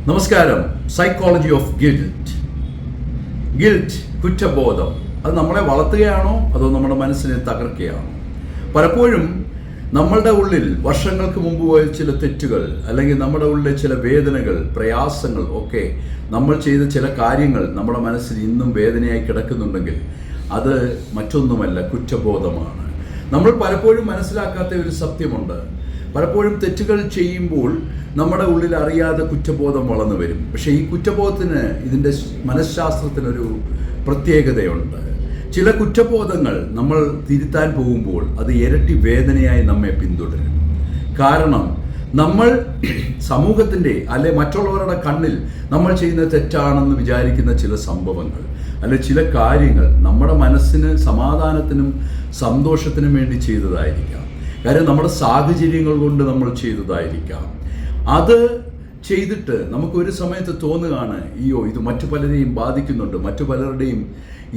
നമസ്കാരം. Psychology of guilt. കുറ്റബോധം അത് നമ്മളെ വളർത്തുകയാണോ അതോ നമ്മുടെ മനസ്സിനെ തകർക്കുകയാണോ? പലപ്പോഴും നമ്മളുടെ ഉള്ളിൽ വർഷങ്ങൾക്ക് മുമ്പ് പോയ ചില തെറ്റുകൾ, അല്ലെങ്കിൽ നമ്മുടെ ഉള്ളിലെ ചില വേദനകൾ, പ്രയാസങ്ങൾ ഒക്കെ നമ്മൾ ചെയ്ത ചില കാര്യങ്ങൾ നമ്മുടെ മനസ്സിൽ ഇന്നും വേദനയായി കിടക്കുന്നുണ്ടെങ്കിൽ അത് മറ്റൊന്നുമല്ല, കുറ്റബോധമാണ്. നമ്മൾ പലപ്പോഴും മനസ്സിലാക്കാത്ത ഒരു സത്യമുണ്ട്. പലപ്പോഴും തെറ്റുകൾ ചെയ്യുമ്പോൾ നമ്മുടെ ഉള്ളിൽ അറിയാതെ കുറ്റബോധം വളർന്നു വരും. പക്ഷേ ഈ കുറ്റബോധത്തിന്, ഇതിൻ്റെ മനഃശാസ്ത്രത്തിനൊരു പ്രത്യേകതയുണ്ട്. ചില കുറ്റബോധങ്ങൾ നമ്മൾ തിരുത്താൻ പോകുമ്പോൾ അത് ഇരട്ടി വേദനയായി നമ്മെ പിന്തുടരും. കാരണം നമ്മൾ സമൂഹത്തിൻ്റെ അല്ലെ മറ്റുള്ളവരുടെ കണ്ണിൽ നമ്മൾ ചെയ്യുന്ന തെറ്റാണെന്ന് വിചാരിക്കുന്ന ചില സംഭവങ്ങൾ അല്ലെ ചില കാര്യങ്ങൾ നമ്മുടെ മനസ്സിന് സമാധാനത്തിനും സന്തോഷത്തിനും വേണ്ടി ചെയ്തതായിരിക്കാം. കാര്യം നമ്മുടെ സാഹചര്യങ്ങൾ കൊണ്ട് നമ്മൾ ചെയ്തതായിരിക്കാം. അത് ചെയ്തിട്ട് നമുക്കൊരു സമയത്ത് തോന്നുകയാണ്, അയ്യോ ഇത് മറ്റു പലരെയും ബാധിക്കുന്നുണ്ട്, മറ്റു പലരുടെയും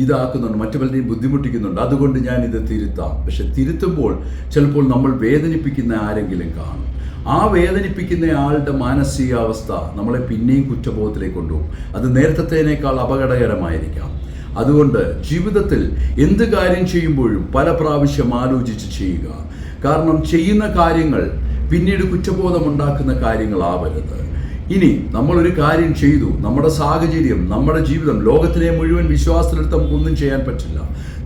ഇതാക്കുന്നുണ്ട്, മറ്റു പലരെയും ബുദ്ധിമുട്ടിക്കുന്നുണ്ട്, അതുകൊണ്ട് ഞാൻ ഇത് തിരുത്താം. പക്ഷെ തിരുത്തുമ്പോൾ ചിലപ്പോൾ നമ്മൾ വേദനിപ്പിക്കുന്ന ആരെങ്കിലും കാണും. ആ വേദനിപ്പിക്കുന്ന ആളുടെ മാനസികാവസ്ഥ നമ്മളെ പിന്നെയും കുറ്റബോധത്തിലേക്ക് കൊണ്ടുപോകും. അത് നേരത്തേനേക്കാൾ അപകടകരമായിരിക്കാം. അതുകൊണ്ട് ജീവിതത്തിൽ എന്ത് കാര്യം ചെയ്യുമ്പോഴും പല പ്രാവശ്യം ആലോചിച്ച് ചെയ്യുക. കാരണം ചെയ്യുന്ന കാര്യങ്ങൾ പിന്നീട് കുറ്റബോധമുണ്ടാക്കുന്ന കാര്യങ്ങളാവരുത്. ഇനി നമ്മളൊരു കാര്യം ചെയ്തു, നമ്മുടെ സാഹചര്യം, നമ്മുടെ ജീവിതം, ലോകത്തിനെ മുഴുവൻ വിശ്വാസത്തിലെടുത്ത് നമുക്കൊന്നും ചെയ്യാൻ പറ്റില്ല.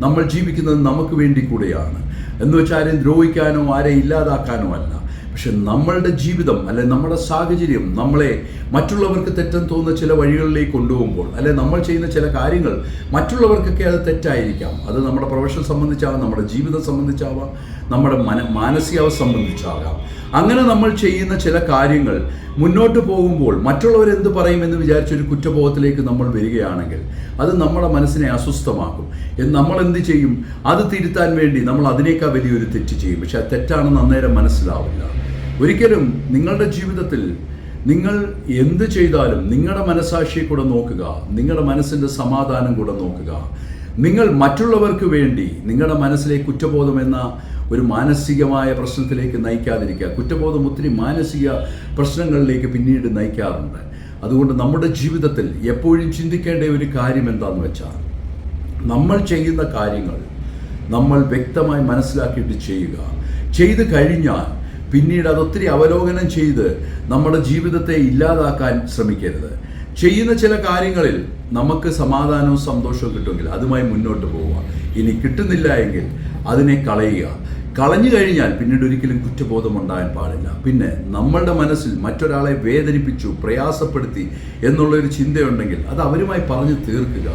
നമ്മൾ ജീവിക്കുന്നത് നമുക്ക് വേണ്ടി കൂടെയാണ്. എന്ന് വെച്ചാൽ ആരെയും ദ്രോഹിക്കാനോ ആരെയും ഇല്ലാതാക്കാനോ അല്ല. പക്ഷെ നമ്മളുടെ ജീവിതം അല്ലെ നമ്മുടെ സാഹചര്യം നമ്മളെ മറ്റുള്ളവർക്ക് തെറ്റെന്ന് തോന്നുന്ന ചില വഴികളിലേക്ക് കൊണ്ടുപോകുമ്പോൾ, അല്ലെ നമ്മൾ ചെയ്യുന്ന ചില കാര്യങ്ങൾ മറ്റുള്ളവർക്കൊക്കെ അത് തെറ്റായിരിക്കാം. അത് നമ്മുടെ പ്രൊഫഷൻ സംബന്ധിച്ചാവാം, നമ്മുടെ ജീവിതം സംബന്ധിച്ചാവാം, നമ്മുടെ മാനസികാവസ്ഥ സംബന്ധിച്ചാകാം. അങ്ങനെ നമ്മൾ ചെയ്യുന്ന ചില കാര്യങ്ങൾ മുന്നോട്ട് പോകുമ്പോൾ മറ്റുള്ളവരെന്ത് പറയുമെന്ന് വിചാരിച്ചൊരു കുറ്റബോധത്തിലേക്ക് നമ്മൾ വരികയാണെങ്കിൽ അത് നമ്മുടെ മനസ്സിനെ അസ്വസ്ഥമാക്കും. നമ്മൾ എന്ത് ചെയ്യും? അത് തിരുത്താൻ വേണ്ടി നമ്മൾ അതിനേക്കാൾ വലിയൊരു തെറ്റ് ചെയ്യും. പക്ഷെ അത് തെറ്റാണെന്ന് അന്നേരം മനസ്സിലാവില്ല. ഒരിക്കലും നിങ്ങളുടെ ജീവിതത്തിൽ നിങ്ങൾ എന്ത് ചെയ്താലും നിങ്ങളുടെ മനസാക്ഷിയെ കൂടെ നോക്കുക, നിങ്ങളുടെ മനസ്സിൻ്റെ സമാധാനം കൂടെ നോക്കുക. നിങ്ങൾ മറ്റുള്ളവർക്ക് വേണ്ടി നിങ്ങളുടെ മനസ്സിലെ കുറ്റബോധം എന്ന ഒരു മാനസികമായ പ്രശ്നത്തിലേക്ക് നയിക്കാതിരിക്കുക. കുറ്റബോധം ഒത്തിരി മാനസിക പ്രശ്നങ്ങളിലേക്ക് പിന്നീട് നയിക്കാറുണ്ട്. അതുകൊണ്ട് നമ്മുടെ ജീവിതത്തിൽ എപ്പോഴും ചിന്തിക്കേണ്ട ഒരു കാര്യം എന്താണെന്ന് വെച്ചാൽ, നമ്മൾ ചെയ്യുന്ന കാര്യങ്ങൾ നമ്മൾ വ്യക്തമായി മനസ്സിലാക്കിയിട്ട് ചെയ്യുക. ചെയ്ത് കഴിഞ്ഞാൽ പിന്നീട് അതൊത്തിരി അവലോകനം ചെയ്ത് നമ്മുടെ ജീവിതത്തെ ഇല്ലാതാക്കാൻ ശ്രമിക്കരുത്. ചെയ്യുന്ന ചില കാര്യങ്ങളിൽ നമുക്ക് സമാധാനവും സന്തോഷവും കിട്ടുമെങ്കിൽ അതുമായി മുന്നോട്ട് പോവുക. ഇനി കിട്ടുന്നില്ല എങ്കിൽ അതിനെ കളയുക. കളഞ്ഞു കഴിഞ്ഞാൽ പിന്നീട് ഒരിക്കലും കുറ്റബോധം ഉണ്ടാകാൻ പാടില്ല. പിന്നെ നമ്മളുടെ മനസ്സിൽ മറ്റൊരാളെ വേദനിപ്പിച്ചു, പ്രയാസപ്പെടുത്തി എന്നുള്ളൊരു ചിന്തയുണ്ടെങ്കിൽ അത് അവരുമായി പറഞ്ഞു തീർക്കുക.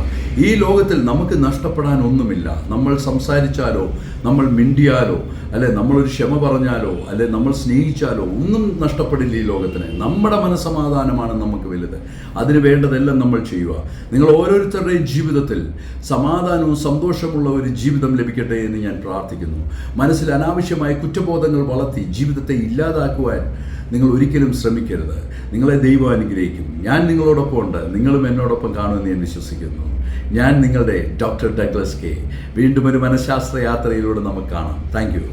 ഈ ലോകത്തിൽ നമുക്ക് നഷ്ടപ്പെടാൻ ഒന്നുമില്ല. നമ്മൾ സംസാരിച്ചാലോ, നമ്മൾ മിണ്ടിയാലോ, അല്ലെ നമ്മളൊരു ക്ഷമ പറഞ്ഞാലോ, അല്ലെ നമ്മൾ സ്നേഹിച്ചാലോ ഒന്നും നഷ്ടപ്പെടില്ല ഈ ലോകത്തിന്. നമ്മുടെ മനസ്സമാധാനമാണ് നമുക്ക് വലുത്. അതിന് വേണ്ടതെല്ലാം നമ്മൾ ചെയ്യുക. നിങ്ങൾ ഓരോരുത്തരുടെയും ജീവിതത്തിൽ സമാധാനവും സന്തോഷമുള്ള ഒരു ജീവിതം ലഭിക്കട്ടെ എന്ന് ഞാൻ പ്രാർത്ഥിക്കുന്നു. മനസ്സിൽ അനാവശ്യമായ കുറ്റബോധങ്ങൾ വളർത്തി ജീവിതത്തെ ഇല്ലാതാക്കുവാൻ നിങ്ങൾ ഒരിക്കലും ശ്രമിക്കരുത്. നിങ്ങളെ ദൈവം അനുഗ്രഹിക്കും. ഞാൻ നിങ്ങളോടൊപ്പം ഉണ്ട്. നിങ്ങളും എന്നോടൊപ്പം കാണുമെന്ന് ഞാൻ വിശ്വസിക്കുന്നു. ഞാൻ നിങ്ങളുടെ ഡോക്ടർ ഡഗ്ലസ് കെ. വീണ്ടും ഒരു മനഃശാസ്ത്ര യാത്രയിലൂടെ നമുക്ക് കാണാം. Thank you.